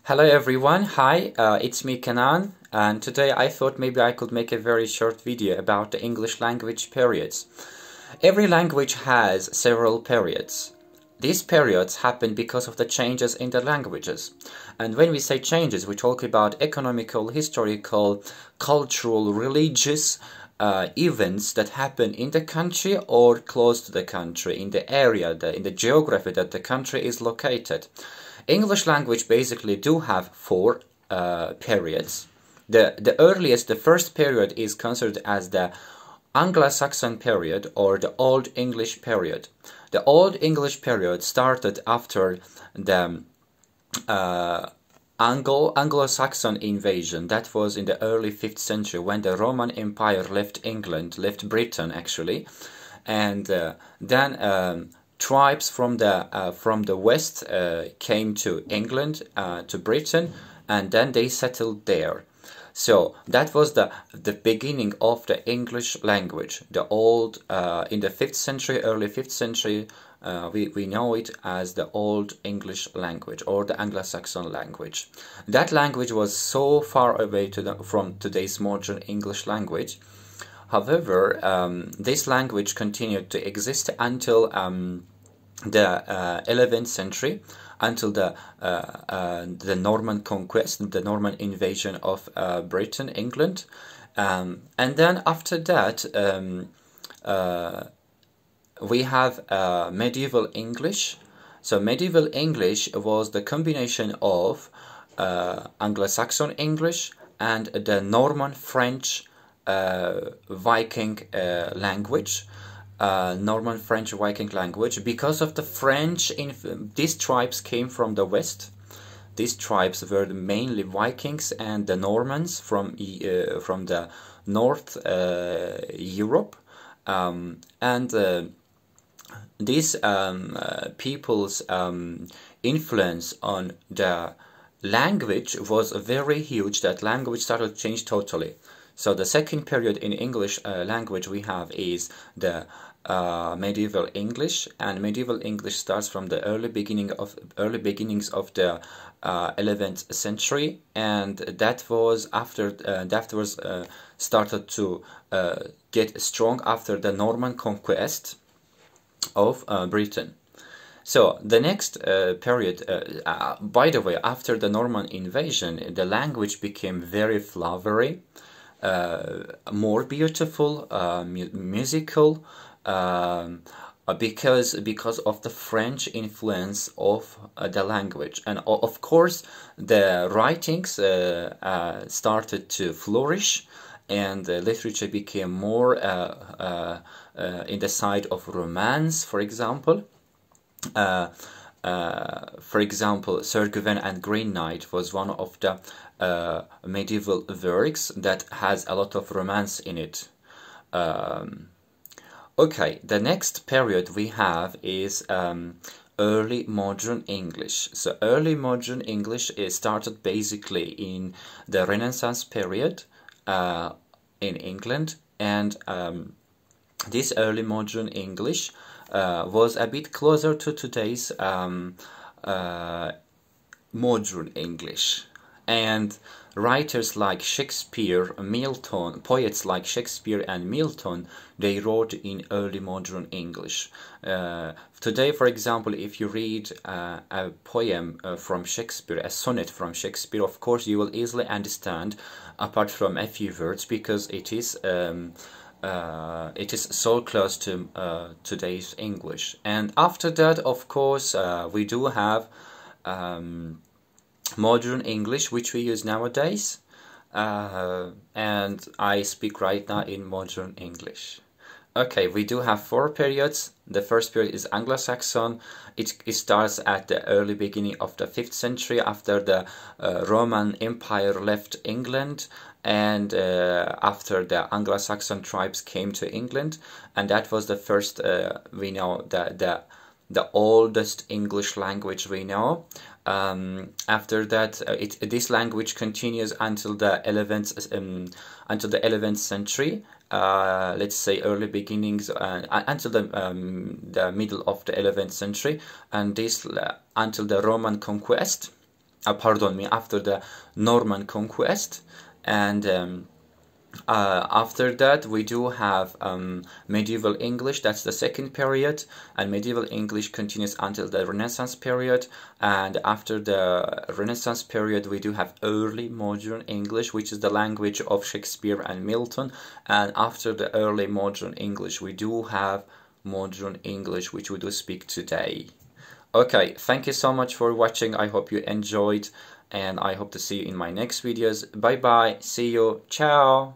Hello everyone, hi, it's me Kanan, and today I thought maybe I could make a very short video about the English language periods. Every language has several periods. These periods happen because of the changes in the languages. And when we say changes, we talk about economical, historical, cultural, religious events that happen in the country or close to the country, in the area, in the geography that the country is located. English language basically do have four periods. The earliest, the first period is considered as the Anglo-Saxon period or the Old English period. The Old English period started after the Anglo-Saxon invasion. That was in the early 5th century when the Roman Empire left England, left Britain actually, and then tribes from the west came to England, to Britain, and then they settled there. So that was the beginning of the English language. The old in the 5th century, early 5th century, we know it as the Old English language or the Anglo-Saxon language. That language was so far away from today's modern English language. However, this language continued to exist until the 11th century, until the Norman conquest, the Norman invasion of Britain, England, and then after that we have medieval English. So medieval English was the combination of Anglo-Saxon English and the Norman French Viking language. Norman French Viking language. Because of the French, these tribes came from the west. These tribes were mainly Vikings and the Normans from the North Europe, and these people's influence on the language was very huge. That language started to change totally. So the second period in English language we have is the medieval English, and medieval English starts from the early beginnings of the 11th century, and that was after that was started to get strong after the Norman conquest of Britain. So the next period, by the way, after the Norman invasion, the language became very flowery, more beautiful, musical, because of the French influence of the language, and of course the writings started to flourish, and literature became more in the side of romance, for example. Sir Gawain and Green Knight was one of the medieval works that has a lot of romance in it. Okay, the next period we have is early modern English. So early modern English is started basically in the Renaissance period in England, and this early modern English was a bit closer to today's modern English. And writers like Shakespeare, Milton, poets like Shakespeare and Milton, they wrote in early modern English. Today, for example, if you read a poem from Shakespeare, a sonnet from Shakespeare, of course you will easily understand, apart from a few words, because it is so close to today's English. And after that, of course, we do have modern English, which we use nowadays, and I speak right now in modern English. Okay, we do have four periods. The first period is Anglo-Saxon. It starts at the early beginning of the 5th century after the Roman Empire left England, and after the Anglo-Saxon tribes came to England, and that was the first, we know, the oldest English language we know. After that, this language continues until the 11th century. Let's say early beginnings, until the middle of the 11th century, and this until the Roman conquest. pardon me, after the Norman conquest. And after that we do have medieval English. That's the second period, and medieval English continues until the Renaissance period. And after the Renaissance period we do have early modern English, which is the language of Shakespeare and Milton. And after the early modern English we do have modern English, which we do speak today. Okay, thank you so much for watching. I hope you enjoyed, and I hope to see you in my next videos. Bye bye, see you, ciao.